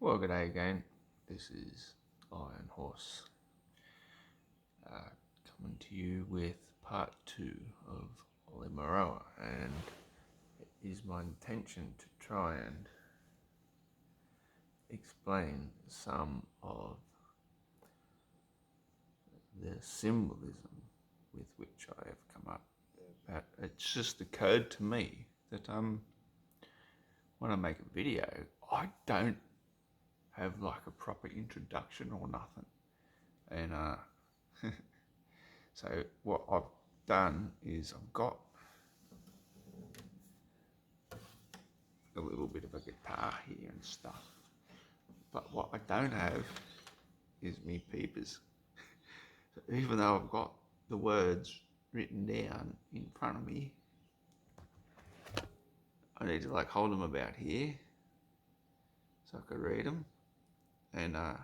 Well, good day again. This is Iron Horse coming to you with part 2 of Aulimoroa, and it is my intention to try and explain some of the symbolism with which I have come up. But it's just occurred to me that when I make a video, I don't have like a proper introduction or nothing, and so what I've done is I've got a little bit of a guitar here and stuff, but what I don't have is me peepers. So even though I've got the words written down in front of me, I need to like hold them about here so I can read them. And I'm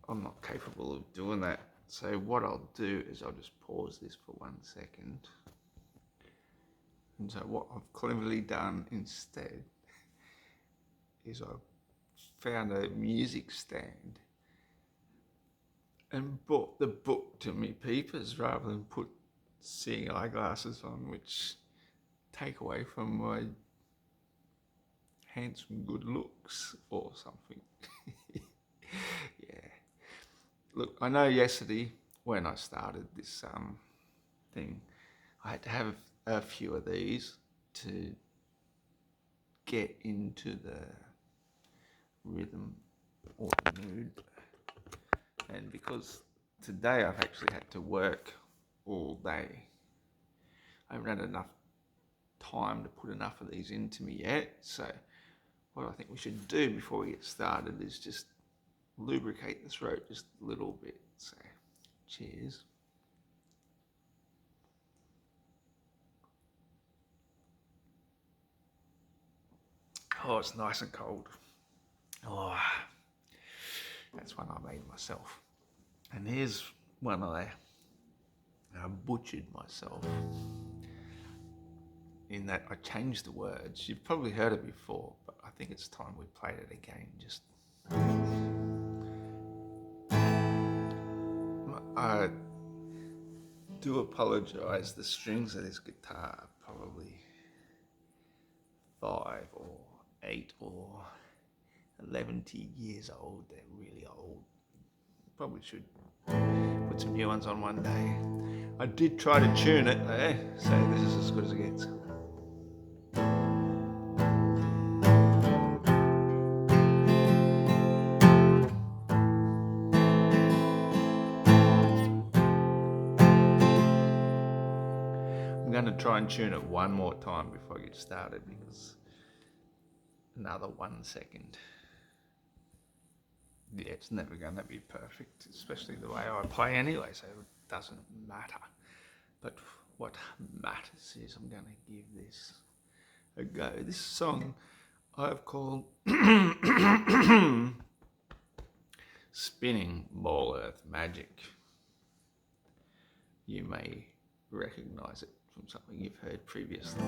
not capable of doing that. So what I'll do is I'll just pause this for 1 second. And so what I've cleverly done instead is I've found a music stand and brought the book to me peepers rather than put seeing eyeglasses on, which take away from my handsome good looks or something. Yeah. Look, I know yesterday when I started this thing, I had to have a few of these to get into the rhythm or the mood. And because today I've actually had to work all day, I haven't had enough time to put enough of these into me yet. So what I think we should do before we get started is just lubricate the throat just a little bit. So, cheers. Oh, it's nice and cold. Oh, that's one I made myself. And here's one I butchered myself, in that I changed the words. You've probably heard it before, but I think it's time we played it again. I do apologise. The strings of this guitar are probably 5 or 8 or 11 years old. They're really old. Probably should put some new ones on one day. I did try to tune it though, so this is as good as it gets. I'm going to try and tune it one more time before I get started, because another 1 second. Yeah, it's never going to be perfect, especially the way I play anyway, so it doesn't matter. But what matters is I'm going to give this a go. This song I've called Spinning Ball Earth Magic. You may recognise it from something you've heard previously.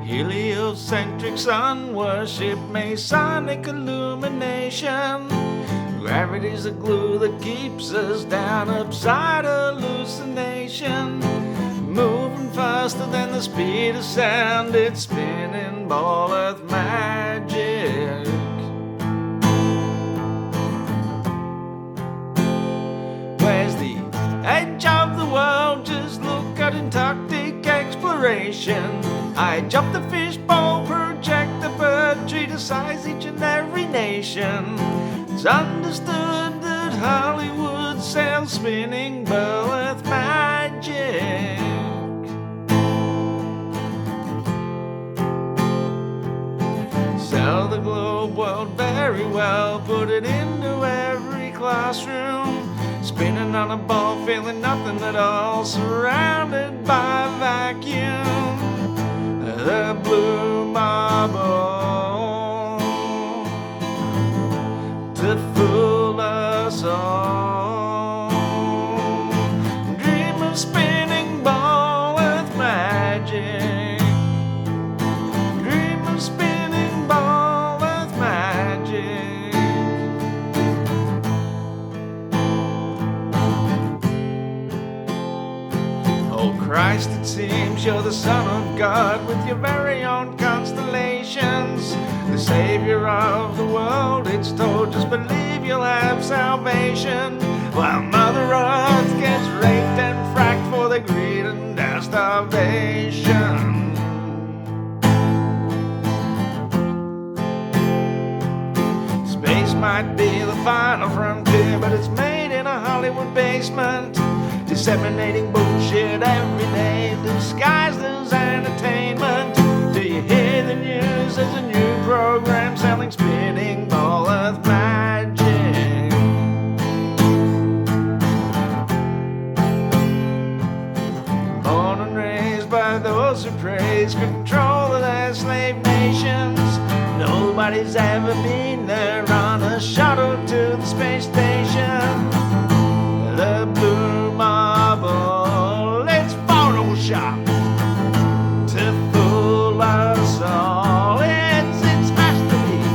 Heliocentric sun worship, Masonic illumination. Gravity's the glue that keeps us down, upside hallucination. Moving faster than the speed of sound, it's spinning ball earth magic. Where's the edge of the world? Just look at Antarctic exploration. I jump the fishbowl, project the bird tree to size each and every nation. It's understood that Hollywood sells spinning ball earth magic. Sell the globe world very well, put it into every classroom. Spinning on a ball, feeling nothing at all, surrounded by vacuum. The blue marble to fool us all. Dream of spinning ball with magic. Dream of spinning ball with magic. Oh Christ, it seems you're the Son of God with your very own constellations. The Savior of the world, it's told, just believe you'll have salvation. While Mother Earth gets raped and fracked for the greed and starvation. Space might be the final frontier, but it's made in a Hollywood basement, disseminating bullshit every day, disguised as entertainment. Do you hear the news? There's a new program selling spinning ball of magic. Born and raised by those who praise control of their slave nations. Nobody's ever been there on a shuttle to the space station. The blue marble, it's Photoshop to fool us all. It's masterpiece.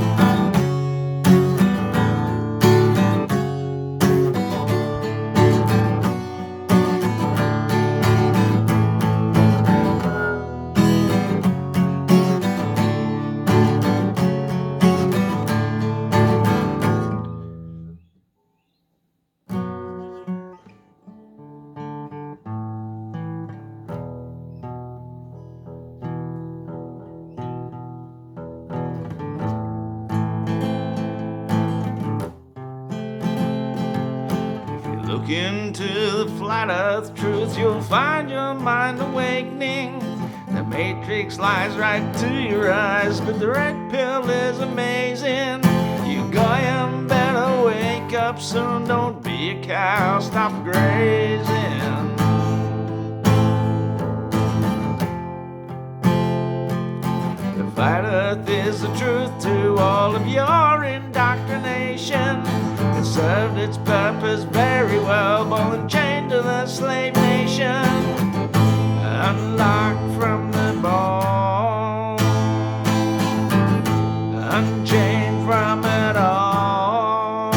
Look into the flat earth truth, you'll find your mind awakening. The matrix lies right to your eyes, but the red pill is amazing. You goyim better wake up soon, don't be a cow, stop grazing. The flat earth is the truth to all of your indoctrination. It served its purpose very well, ball and chained to the slave nation. Unlocked from the ball, unchained from it all.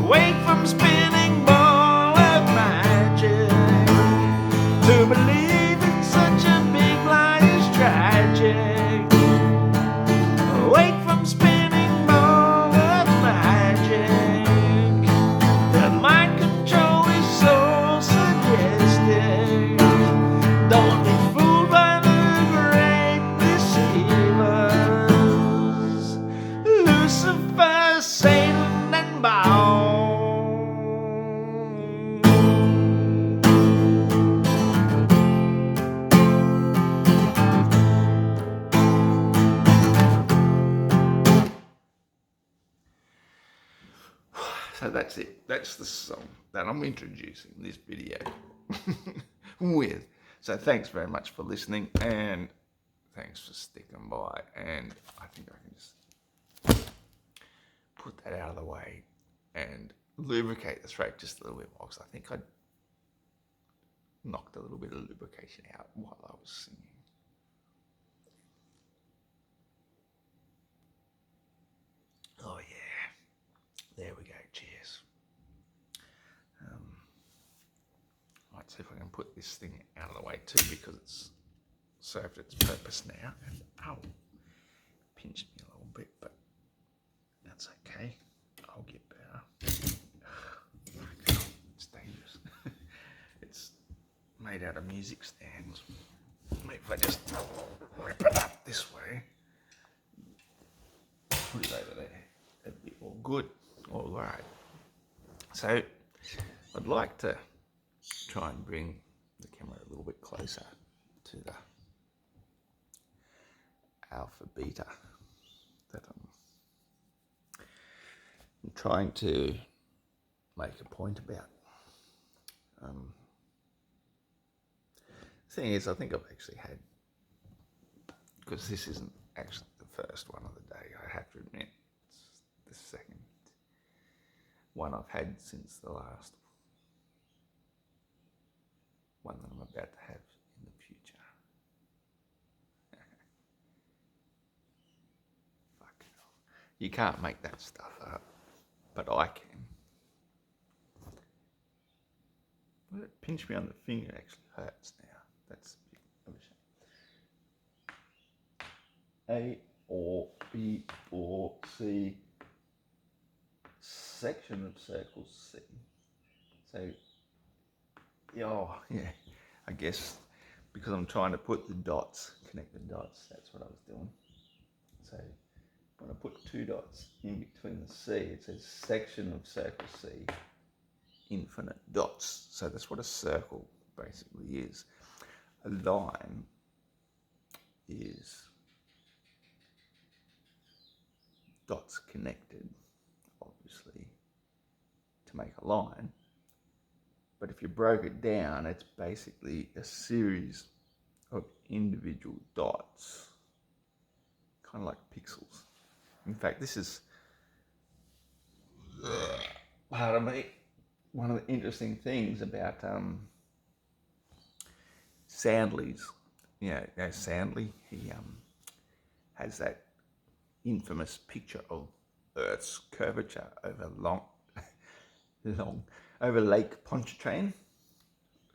Awake from spinning ball of magic. To believe in such a big lie is tragic. Awake from spinning ball of magic. The mind control is so suggestive. Don't be fooled by the great deceivers, Lucifer, Satan, and Baal. So that's it. That's the song that I'm introducing this video with. So thanks very much for listening, and thanks for sticking by. And I think I can just put that out of the way and lubricate the throat just a little bit more, because I think I knocked a little bit of lubrication out while I was singing. Oh yeah, there we go. Cheers. Right, see if I can put this thing out of the way too, because it's served its purpose now. And ow, pinched me a little bit, but that's okay. I'll get better. It's dangerous. It's made out of music stands. Maybe if I just rip it up this way, put it over there, that'd be all good. All right. So I'd like to try and bring the camera a little bit closer to the alpha beta that I'm trying to make a point about. The thing is, I think I've actually had, because this isn't actually the first one of the day, I have to admit, it's the second. one I've had since the last one that I'm about to have in the future. Fuck hell. You can't make that stuff up, but I can. Well, it pinched me on the finger, it actually hurts now. That's a bit of a shame. A or B or C, section of circle C. So, oh yeah, I guess because I'm trying to put the dots, connect the dots, that's what I was doing. So when I put two dots in between the C, it says section of circle C, infinite dots. So that's what a circle basically is. A line is dots connected, obviously, to make a line. But if you broke it down, it's basically a series of individual dots, kind of like pixels. In fact, this is, pardon me, one of the interesting things about Sandley's. Sandley, he has that infamous picture of Earth's curvature over over Lake Pontchartrain.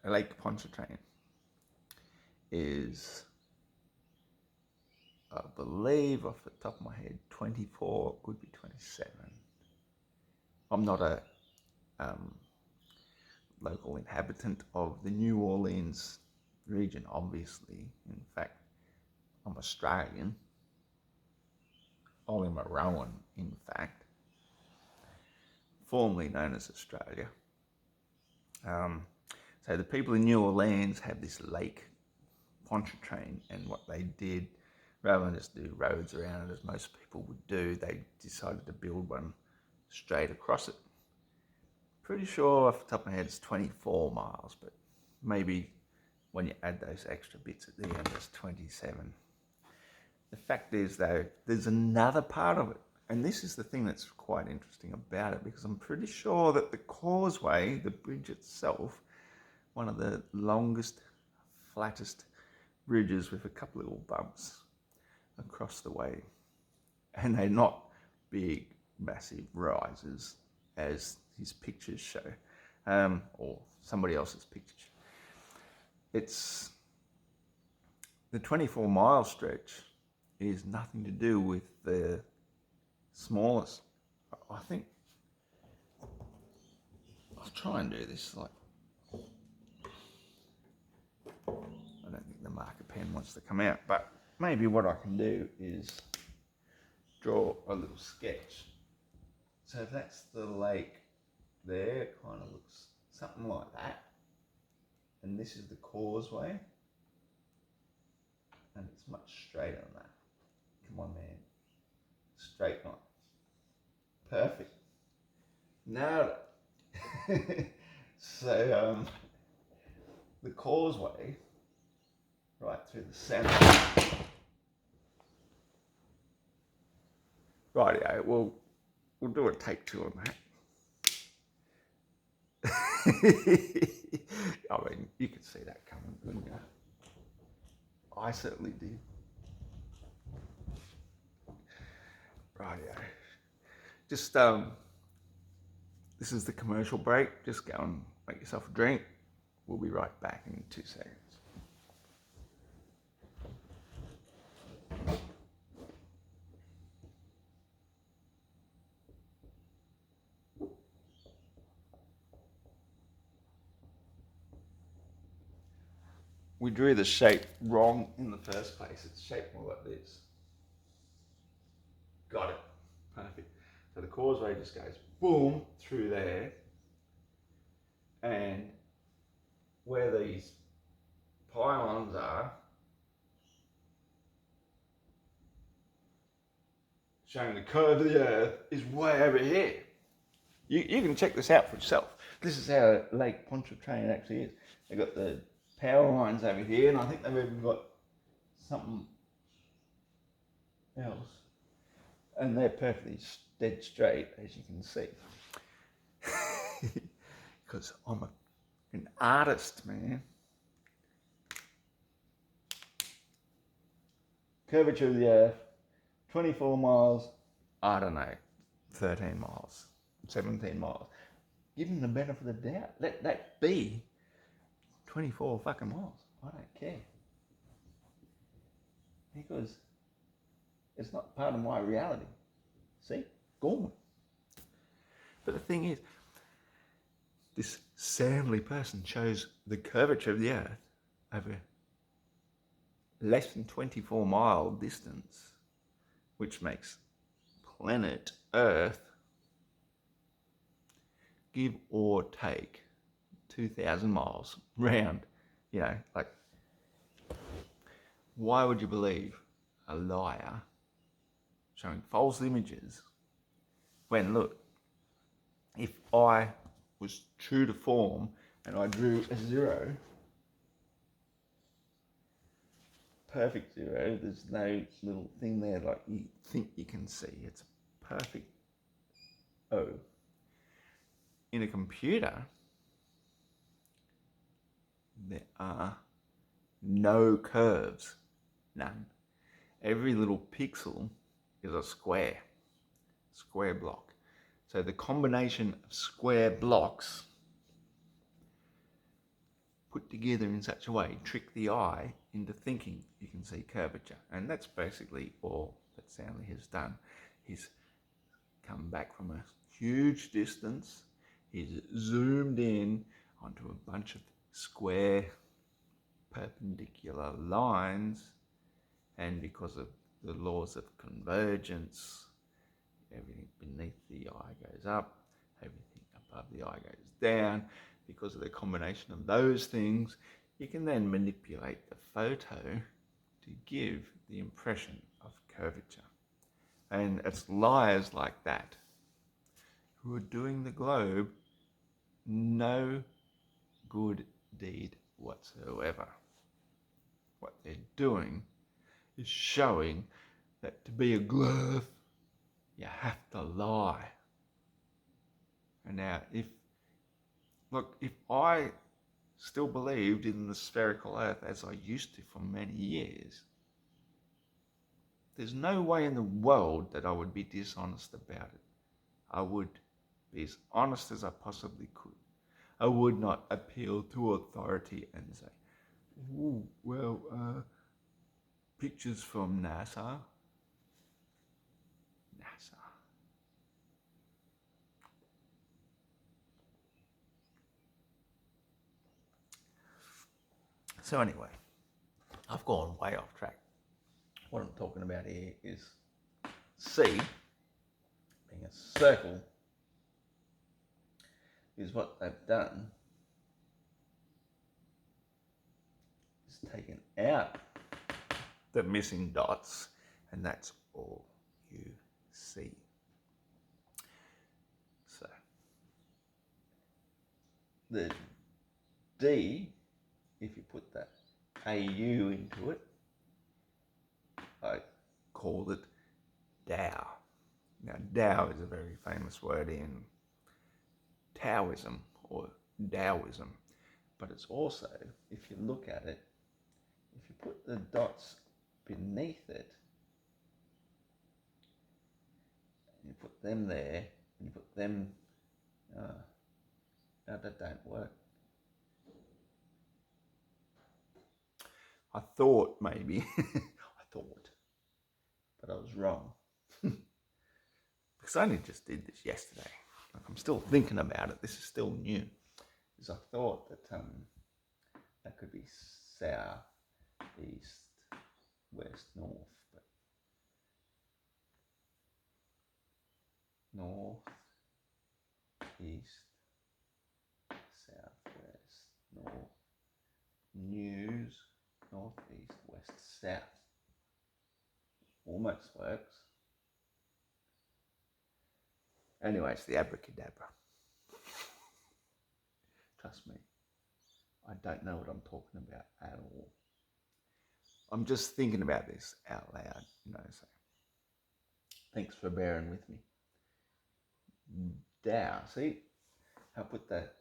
Lake Pontchartrain is, I believe, off the top of my head, 24, could be 27. I'm not a local inhabitant of the New Orleans region, obviously. In fact, I'm Australian. Aulimoroan, in fact, formerly known as Australia. So the people in New Orleans had this lake Pontchartrain, and what they did, rather than just do roads around it as most people would do, they decided to build one straight across it. Pretty sure off the top of my head it's 24 miles, but maybe when you add those extra bits at the end it's 27. The fact is, though, there's another part of it, and this is the thing that's quite interesting about it, because I'm pretty sure that the causeway, the bridge itself, one of the longest, flattest bridges with a couple of little bumps across the way, and they're not big, massive rises as his pictures show, or somebody else's pictures. It's the 24-mile stretch is nothing to do with the smallest. I think I'll try and do this like, I don't think the marker pen wants to come out, but maybe what I can do is draw a little sketch. So if that's the lake there, it kind of looks something like that, and this is the causeway, and it's much straighter than that. Come on, man. Straight line. Perfect. Nailed it. So the causeway right through the centre. Rightio, we'll do a take two on that. I mean, you could see that coming, couldn't you? I certainly did. Rightio. Just this is the commercial break. Just go and make yourself a drink. We'll be right back in 2 seconds. We drew the shape wrong in the first place. It's shaped more like this. Got it. Perfect. So the causeway just goes boom through there, and where these pylons are, showing the curve of the earth, is way over here. You can check this out for yourself. This is how Lake Pontchartrain actually is. They've got the power lines over here, and I think they've even got something else. And they're perfectly dead straight, as you can see. because I'm an artist, man. Curvature of the Earth, 24 miles, I don't know, 13 miles, 17 miles. Give him the benefit of the doubt. Let that be 24 fucking miles. I don't care. Because it's not part of my reality. See? Gone. But the thing is, this Samley person shows the curvature of the Earth over less than 24 mile distance, which makes planet Earth, give or take, 2,000 miles round. You know, like, why would you believe a liar showing false images when, look, if I was true to form and I drew a zero, perfect zero, there's no little thing there like you think you can see, it's a perfect O. In a computer, there are no curves, none. Every little pixel is a square block. So the combination of square blocks put together in such a way trick the eye into thinking you can see curvature. And that's basically all that Stanley has done. He's come back from a huge distance. He's zoomed in onto a bunch of square perpendicular lines, and because of the laws of convergence, everything beneath the eye goes up, everything above the eye goes down. Because of the combination of those things, you can then manipulate the photo to give the impression of curvature. And it's liars like that who are doing the globe no good deed whatsoever. What they're doing is showing that to be a globe, you have to lie. And now, if I still believed in the spherical Earth as I used to for many years, there's no way in the world that I would be dishonest about it. I would be as honest as I possibly could. I would not appeal to authority and say, "Ooh, well, pictures from NASA." So anyway, I've gone way off track. What I'm talking about here is C, being a circle, is what they've done is taken out the missing dots, and that's all you see. So the D, if you put that AU into it, I called it Tao. Now, Tao is a very famous word in Taoism or Taoism, but it's also, if you look at it, if you put the dots beneath it, and you put them there, and you put them, no, that don't work. I thought maybe, but I was wrong. Because I only just did this yesterday. I'm still thinking about it. This is still new. Because I thought that that could be south, east, west, north, but north, east, south, west, north, news, north, east, west, south. Almost works. Anyway, it's the abracadabra. Trust me, I don't know what I'm talking about at all. I'm just thinking about this out loud, so thanks for bearing with me. Tao, see, I put that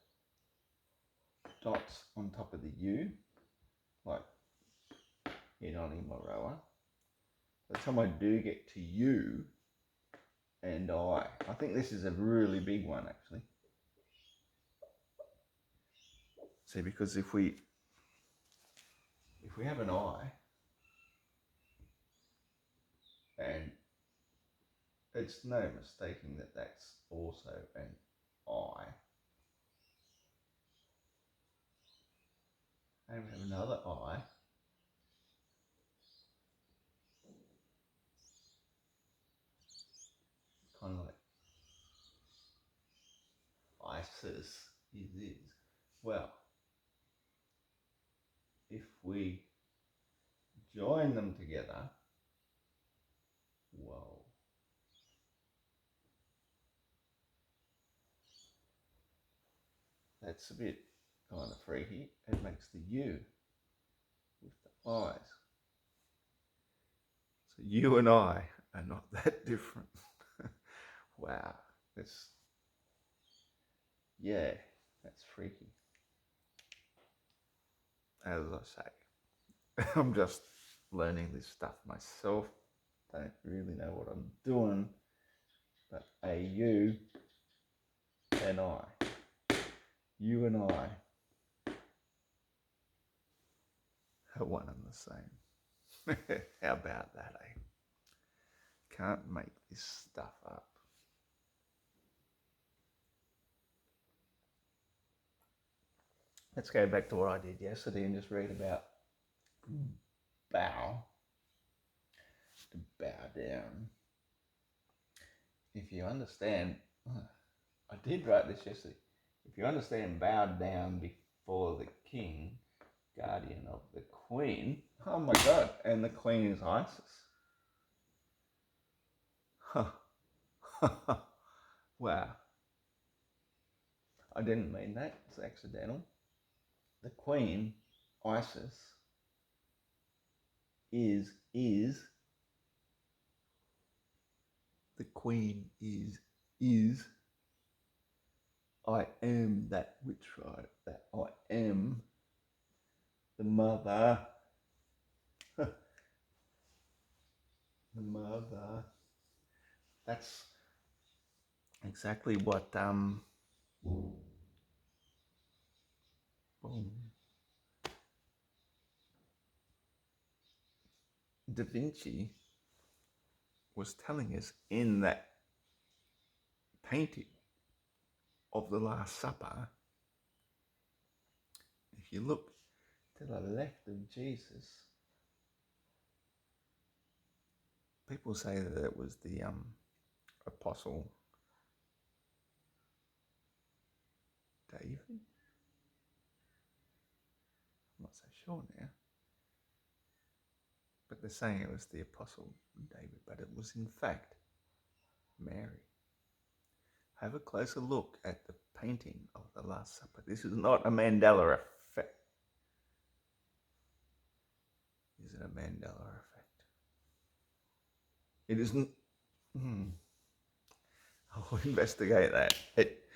dots on top of the U, like in Aulimoroa. By the time I do get to U and I think this is a really big one actually. See, because if we have an I, and it's no mistaking that that's also an I, and we have another I, kind of like ISIS is. Well, if we join them together, whoa. That's a bit kind of freaky. It makes the U with the I's. So you and I are not that different. Wow. That's freaky. As I say, I'm just learning this stuff myself. Don't really know what I'm doing. But a you and I. You and I are one and the same. How about that, eh? Can't make this stuff up. Let's go back to what I did yesterday and just read about bow. To bow down. If you understand, I did write this yesterday. If you understand bow down before the king, guardian of the queen, oh my God, and the queen is Isis. Wow. I didn't mean that, it's accidental. The queen, Isis, is the queen is I am that which, right? That I am the mother. The mother. That's exactly what Da Vinci was telling us in that painting of the Last Supper. If you look to the left of Jesus, people say that it was the apostle David. I'm not so sure now. But they're saying it was the apostle David, but it was in fact Mary. Have a closer look at the painting of the Last Supper. This is not a Mandela effect. Is it a Mandela effect? It isn't. I'll investigate that. It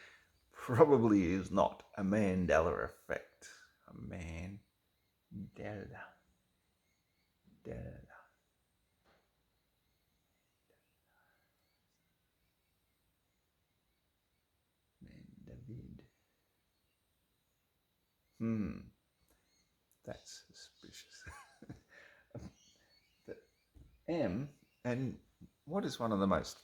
probably is not a Mandela effect. A Mandela. David. That's suspicious. The M, and what is one of the most,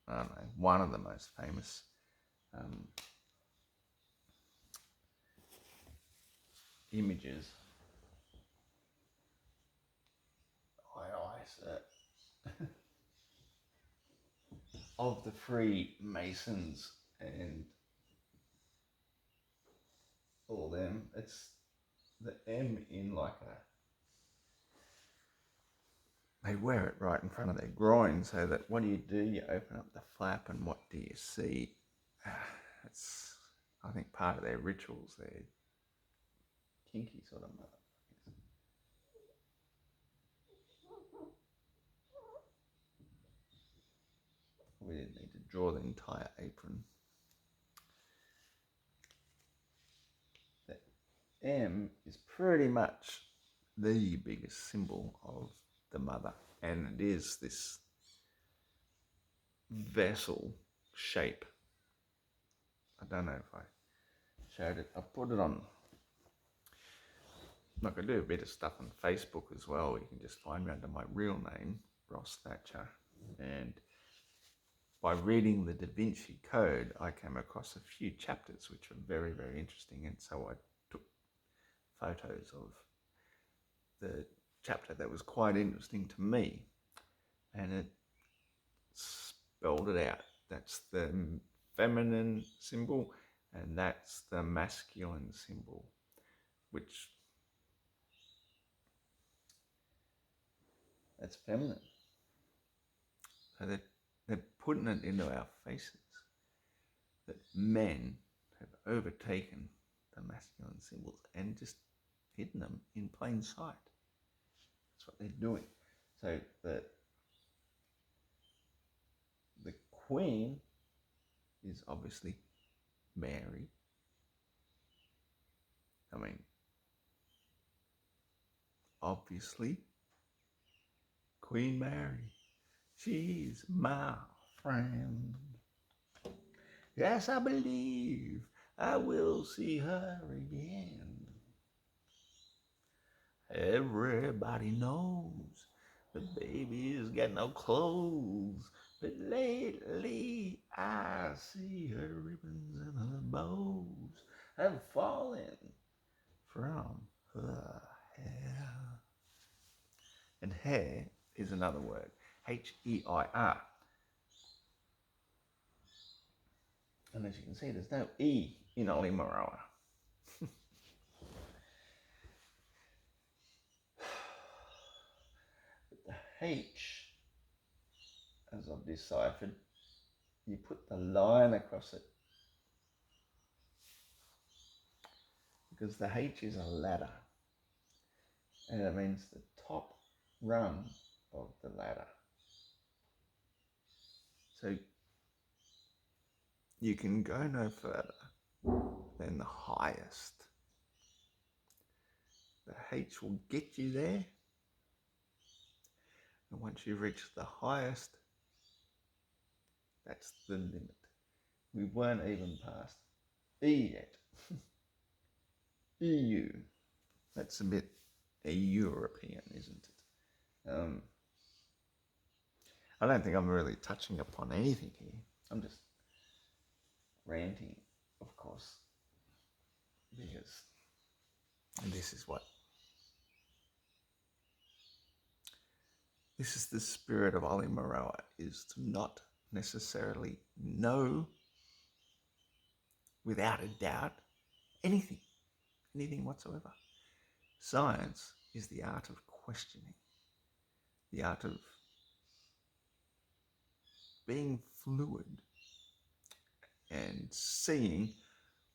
I don't know, one of the most famous images of the Freemasons and all them. It's the M in like they wear it right in front of their groin, so that what do? You open up the flap, and what do you see? It's, I think, part of their rituals. They're kinky sort of motherfuckers. We didn't need to draw the entire apron. M is pretty much the biggest symbol of the mother, and it is this vessel shape. I don't know if I showed it. I put it on. Like I do a bit of stuff on Facebook as well. You can just find me under my real name, Ross Thatcher. And by reading the Da Vinci Code, I came across a few chapters which were very, very interesting. And so I took photos of the chapter that was quite interesting to me. And it spelled it out. That's the feminine symbol, and that's the masculine symbol, which that's feminine. So they're putting it into our faces that men have overtaken the masculine symbols and just hidden them in plain sight. That's what they're doing. So the Queen is obviously Mary. I mean, obviously, Queen Mary. She's my friend. Yes, I believe I will see her again. Everybody knows the baby's got no clothes, but lately I see her ribbons and her bows have fallen from her hair. And hair is another word, H-E-I-R. And as you can see, there's no E in Aulimoroa. But the H, as I've deciphered, you put the line across it. Because the H is a ladder. And it means the top rung of the ladder. So you can go no further than the highest. The H will get you there. And once you reach the highest, that's the limit. We weren't even past E yet. EU. That's a bit European, isn't it? I don't think I'm really touching upon anything here. I'm just ranting, of course, because this is the spirit of Aulimoroa, is to not necessarily know without a doubt anything whatsoever. Science is the art of questioning, the art of being fluid and seeing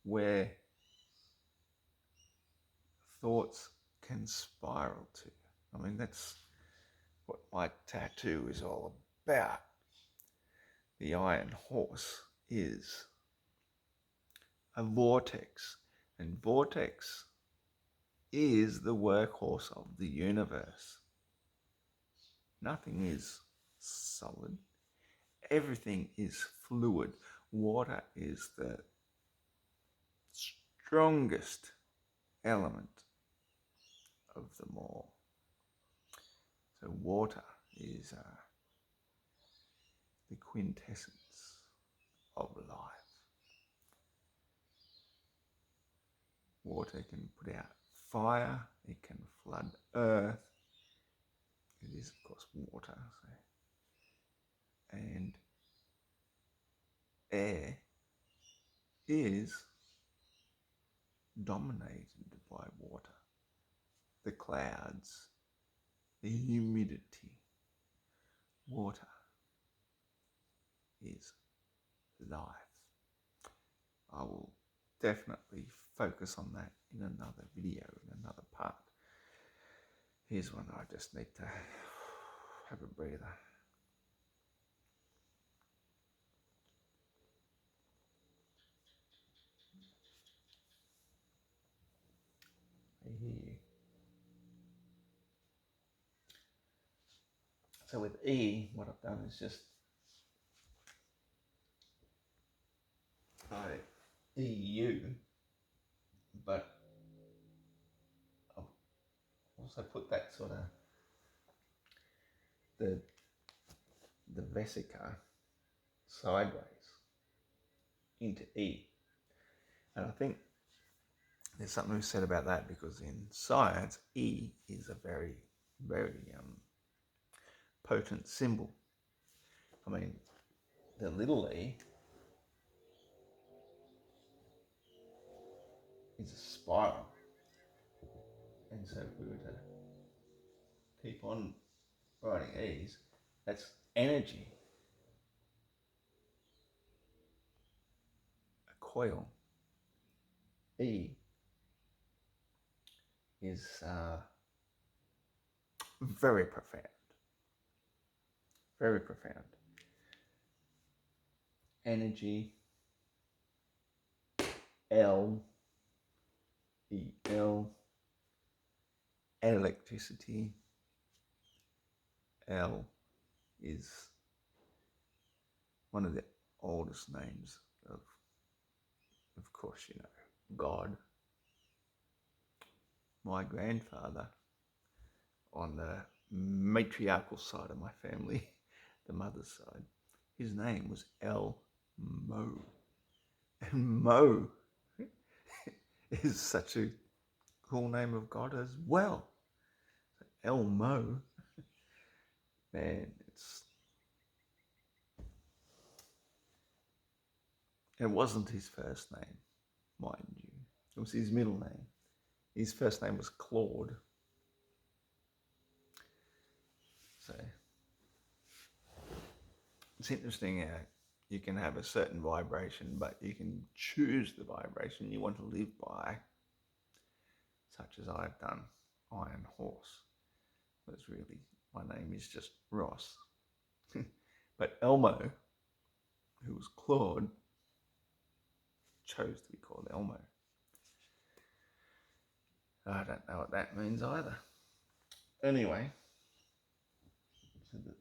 where thoughts can spiral to. I mean, that's what my tattoo is all about. The iron horse is a vortex, and vortex is the workhorse of the universe. Nothing is solid. Everything is fluid. Water is the strongest element of them all. So water is the quintessence of life. Water can put out fire, it can flood earth. It is, of course, water. And air is dominated by water. The clouds, the humidity. Water is life. I will definitely focus on that in another video, in another part. Here's one I just need to have a breather. hear you. So with E, what I've done is just EU, but I've also put that sort of the vesica sideways into E. And I think there's something we said about that, because in science, E is a very, very potent symbol. I mean, the little e is a spiral. And so if we were to keep on writing E's, that's energy. A coil. E is very profound. Very profound. Energy. L. E-L. Electricity. L is one of the oldest names of course, you know, God. My grandfather, on the matriarchal side of my family, the mother's side, his name was El Mo. And Mo is such a cool name of God as well. El Mo, man, it wasn't his first name, mind you. It was his middle name. His first name was Claude. So it's interesting how you can have a certain vibration, but you can choose the vibration you want to live by, such as I've done. Iron Horse. Whereas really, my name is just Ross. But Elmo, who was Claude, chose to be called Elmo. I don't know what that means either. Anyway, so the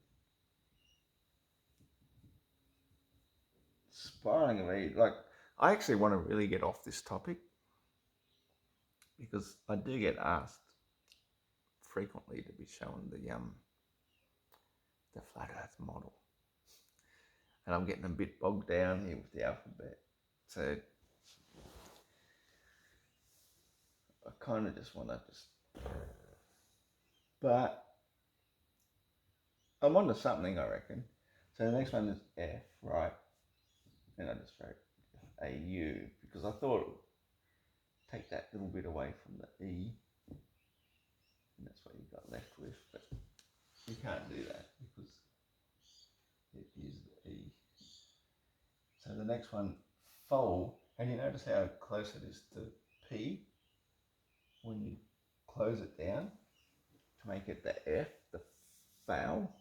spiraling of E, like, I actually want to really get off this topic, because I do get asked frequently to be shown the flat Earth model, and I'm getting a bit bogged down here with the alphabet. So I kind of just want to but I'm onto something, I reckon. So the next one is F, right? And I just wrote AU because I thought it would take that little bit away from the E, and that's what you got left with. But you can't do that because it is the E. So the next one, foal. And you notice how close it is to P when you close it down to make it the F, the foul,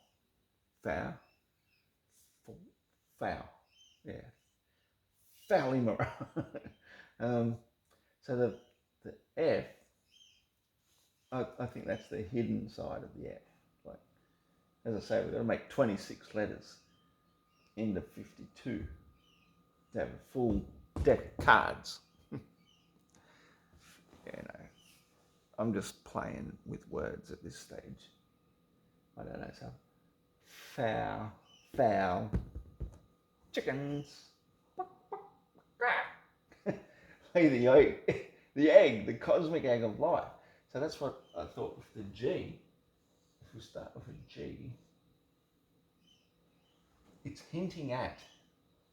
foul, foul, yeah, Aulimoroa. So the F, I think that's the hidden side of the F. Like, as I say, we've got to make 26 letters into 52 to have a full deck of cards. You know, I'm just playing with words at this stage. I don't know, so foul, chickens. the egg, the cosmic egg of life. So that's what I thought with the G. If we start with a G, it's hinting at,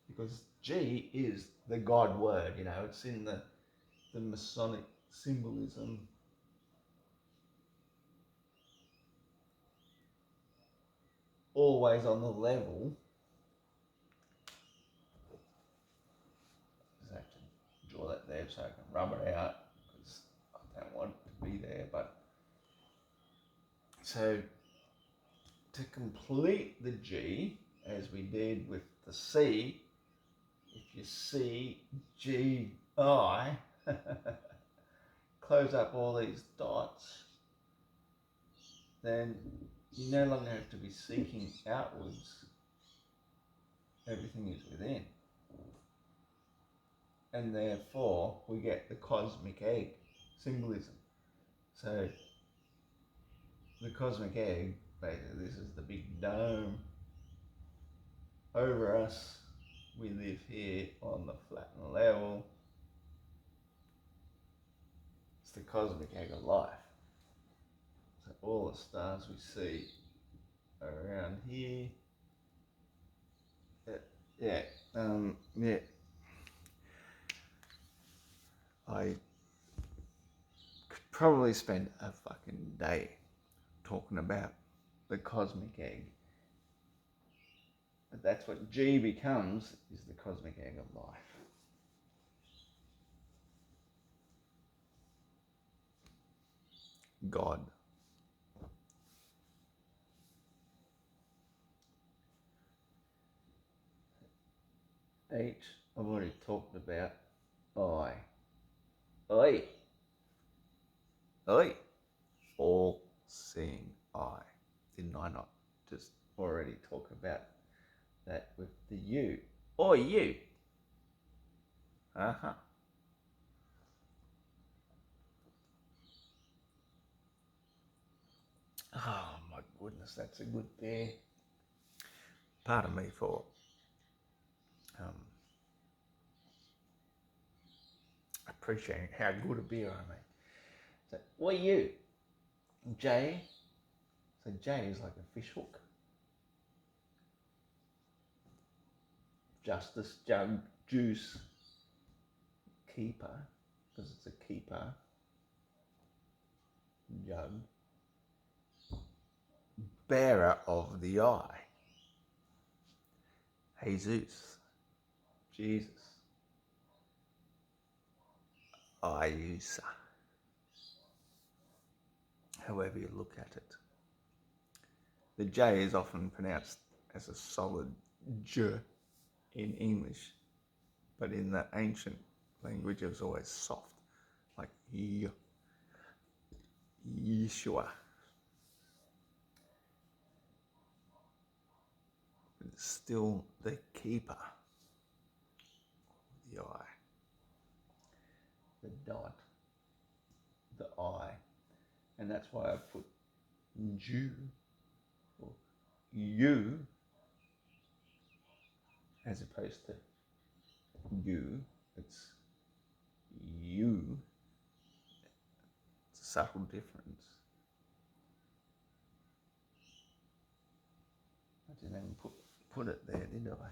because G is the God word, you know, it's in the Masonic symbolism. Always on the level. Just have to draw that there so I can rub it out, because I don't want it to be there. But so to complete the G, as we did with the C, if you see G I, close up all these dots, then you no longer have to be seeking outwards. Everything is within. And therefore, we get the cosmic egg symbolism. So, the cosmic egg, basically, this is the big dome over us. We live here on the flattened level. It's the cosmic egg of life. So all the stars we see are around here. Yeah. I could probably spend a fucking day talking about the cosmic egg. But that's what G becomes, is the cosmic egg of life. God. H, I've already talked about I. I. All seeing I. Didn't I not just already talk about that with the you? Oi, you. Uh-huh. Oh my goodness, that's a good beer. Pardon me for appreciating how good a beer I make. So, what are you? J. So J is like a fish hook. Justice, jug, juice, keeper, because it's a keeper. Jug. Bearer of the eye. Jesus. Jesus. Iusa. However you look at it. The J is often pronounced as a solid J in English, but in the ancient language it was always soft, like Yeshua. It's still the keeper of the eye. The dot, the I, and that's why I put Jew or you as opposed to you. It's you. It's a subtle difference. I didn't even put it there, did I?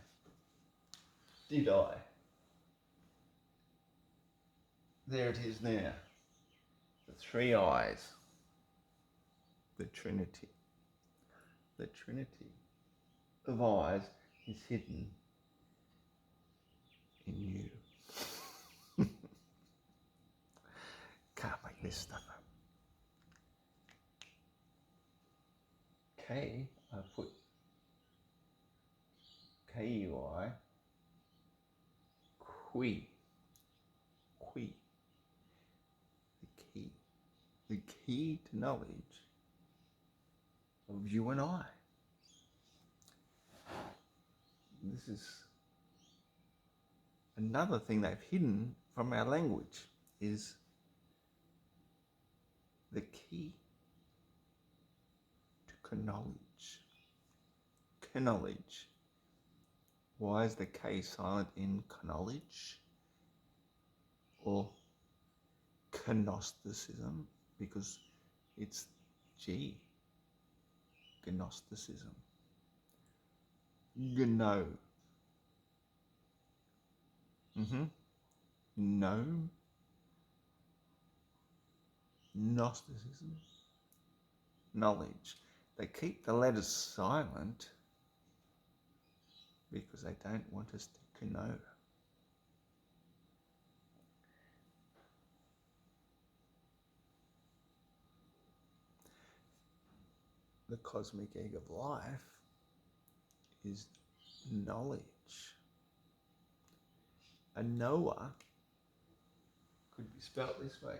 Did I? There it is now. The three eyes. The Trinity. The Trinity of eyes is hidden in you. Can't make this stuff up. K, I put K-U-I, qui. Qui. The key. The key to knowledge of you and I. This is another thing they've hidden from our language, is the key to knowledge. Knowledge. Why is the K silent in knowledge or Gnosticism? Because it's G. Gnosticism. Gno. Gnome. Gnosticism. Knowledge. They keep the letters silent because they don't want us to know. The cosmic egg of life is knowledge. A knower could be spelt this way.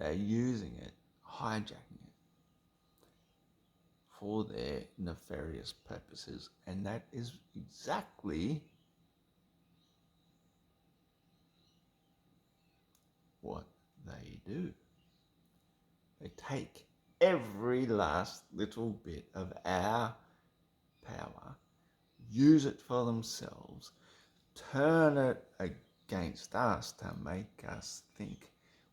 They're using it, hijacking it for their nefarious purposes, and that is exactly what they do. They take every last little bit of our power, use it for themselves, turn it against us to make us think,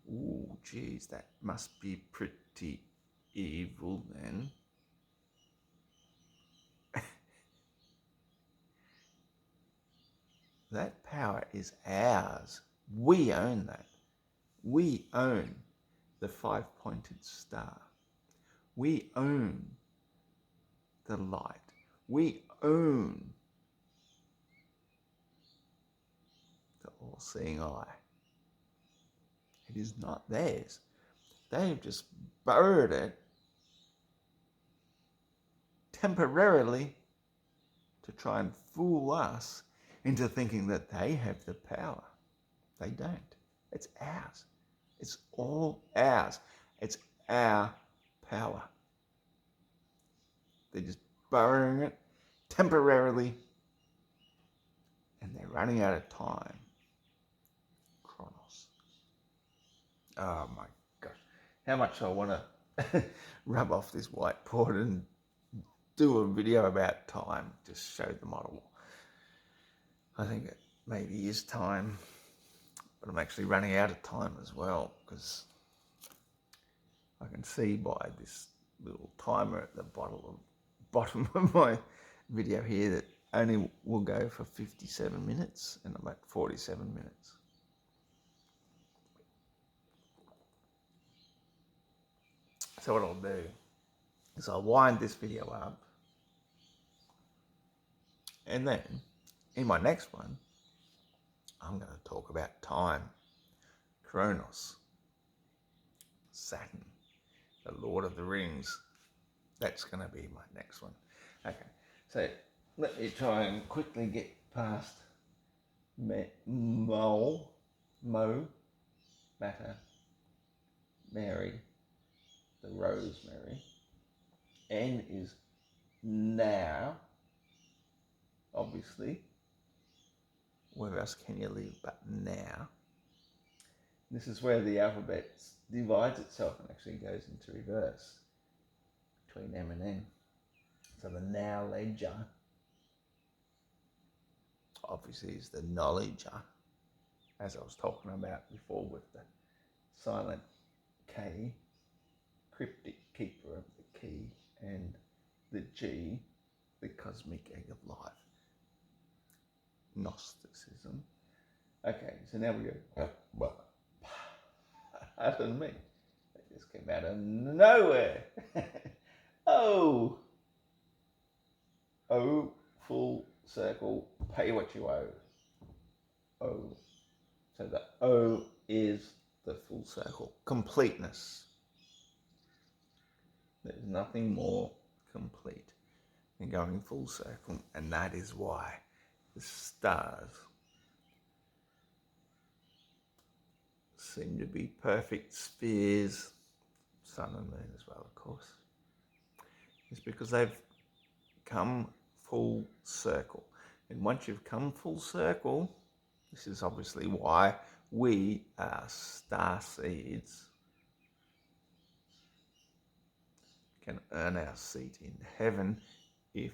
ooh, geez, that must be pretty evil then. That power is ours. We own that. We own the 5-pointed star. We own the light. We own the all-seeing eye. It is not theirs. They've just borrowed it temporarily to try and fool us into thinking that they have the power. They don't. It's ours. It's all ours. It's our power. They're just borrowing it temporarily, and they're running out of time. Chronos. Oh my gosh. How much I want to rub off this whiteboard and do a video about time, just show the model. I think it maybe is time, but I'm actually running out of time as well, because I can see by this little timer at the bottom of my video here that only will go for 57 minutes, and I'm at 47 minutes. So what I'll do is I'll wind this video up, and then in my next one, I'm going to talk about time, Chronos, Saturn, the Lord of the Rings. That's going to be my next one. Okay, so let me try and quickly get past Mo, Matter, Mary, the Rosemary. N is now, obviously. Where else can you live but now? This is where the alphabet divides itself and actually goes into reverse between M and N. So the now ledger, obviously, is the knowledger, as I was talking about before with the silent K, cryptic keeper of the key, and the G, the cosmic egg of life, Gnosticism. Okay, so now we go, pardon me, that just came out of nowhere. Oh, full circle, pay what you owe. O. So the O is the full circle, completeness. There's nothing more complete than going full circle, and that is why the stars seem to be perfect spheres, sun and moon as well, of course. It's because they've come full circle. And once you've come full circle, this is obviously why we are star seeds, can earn our seat in heaven if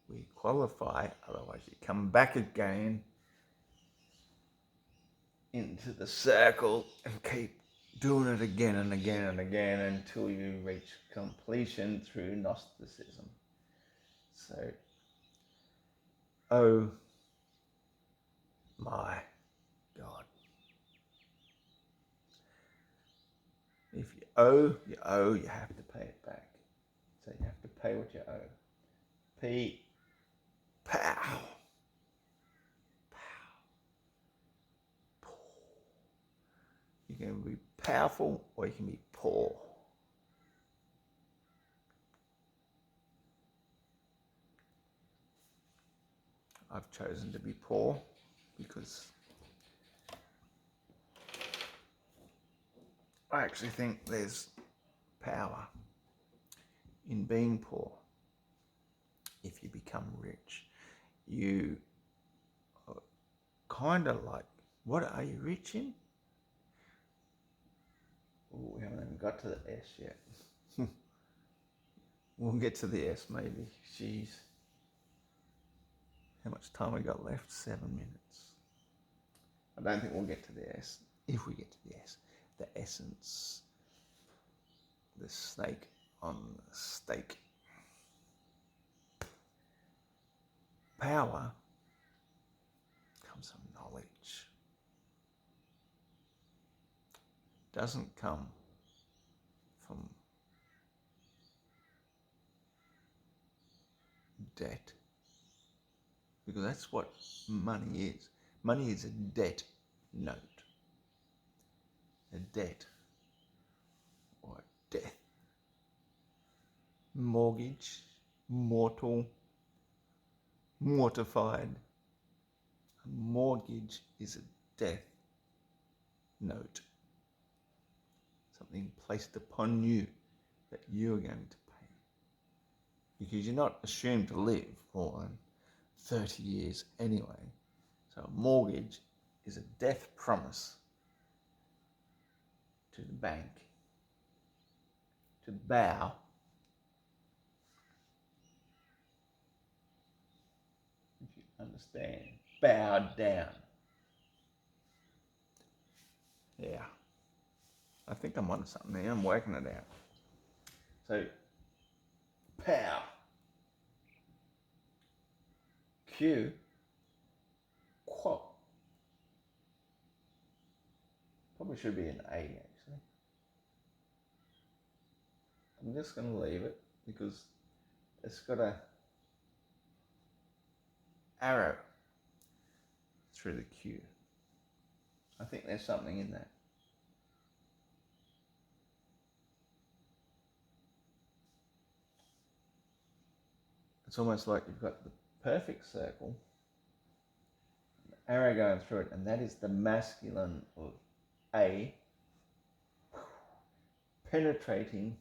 we qualify. Otherwise you come back again into the circle and keep doing it again and again and again until you reach completion through Gnosticism. So, oh my God. If you owe, you have to pay it back. So you have to pay what you owe. P, pow. You can be powerful or you can be poor. I've chosen to be poor because I actually think there's power in being poor. If you become rich, you are kind of like, what are you rich in? Oh, we haven't even got to the S yet. We'll get to the S maybe. Jeez. How much time we got left? 7 minutes. I don't think we'll get to the S. If we get to the S, the essence, the snake on the stake. Power comes from knowledge. Doesn't come from debt. Because that's what money is. Money is a debt note. A debt or death. Mortgage, mortal, mortified. A mortgage is a death note. Something placed upon you that you're going to pay. Because you're not assumed to live more than 30 years anyway. So a mortgage is a death promise to the bank to bow if you understand. Bow down. Yeah. I think I'm on something there. I'm working it out. So, pow. Q. Quo. Probably should be an A actually. I'm just going to leave it because it's got a arrow through the Q. I think there's something in that. It's almost like you've got the perfect circle, an arrow going through it, and that is the masculine of A penetrating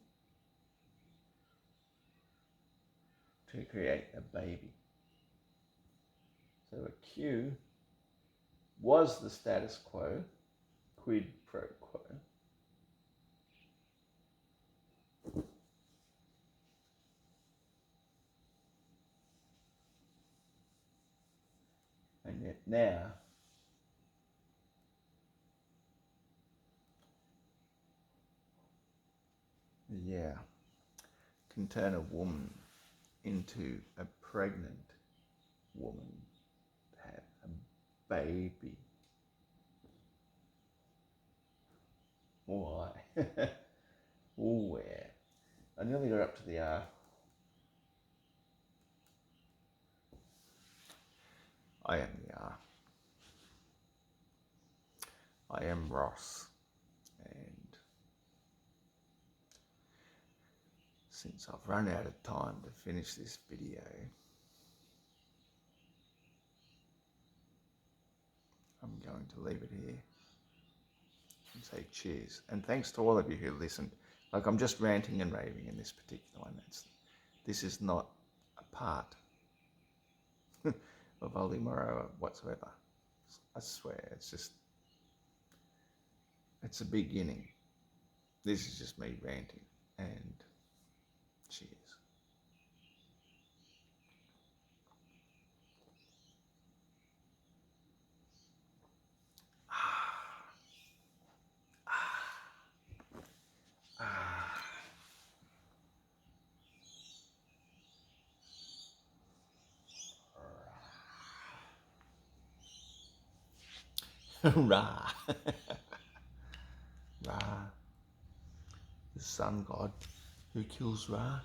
to create a baby. So a Q was the status quo, quid pro quo. And yet now, yeah, can turn a woman into a pregnant woman to have a baby. Why? Oh, yeah. I nearly got up to the R. I am the R. I am Ross. And since I've run out of time to finish this video, I'm going to leave it here and say cheers. And thanks to all of you who listened. Like, I'm just ranting and raving in this particular one. This is not a part of Aulimoroa whatsoever. I swear, it's a beginning. This is just me ranting, and cheers. Ra. Ra. The sun god who kills Ra.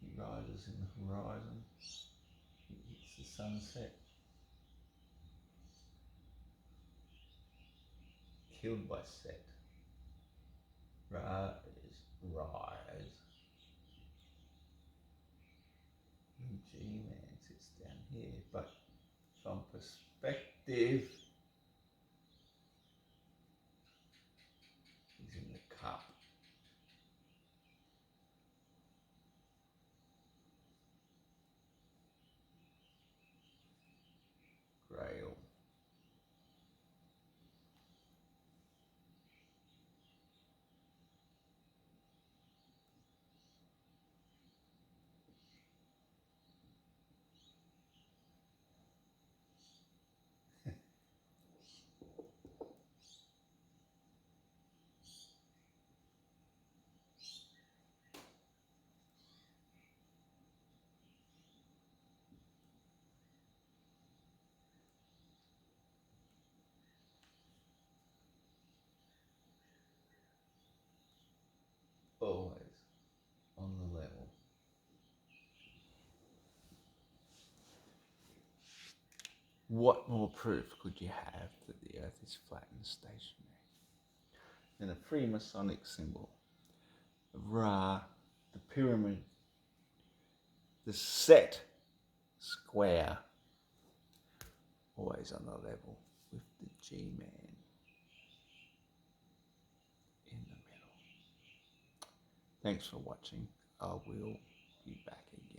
He rises in the horizon. He hits the sunset. Killed by Set. Ra is rise. G-Man sits down here, but Div is in the cup. Grail. Always on the level. What more proof could you have that the Earth is flat and stationary than a Freemasonic symbol of Ra, the pyramid, the set square, always on the level with the G-man in the middle. Thanks for watching. I will be back again.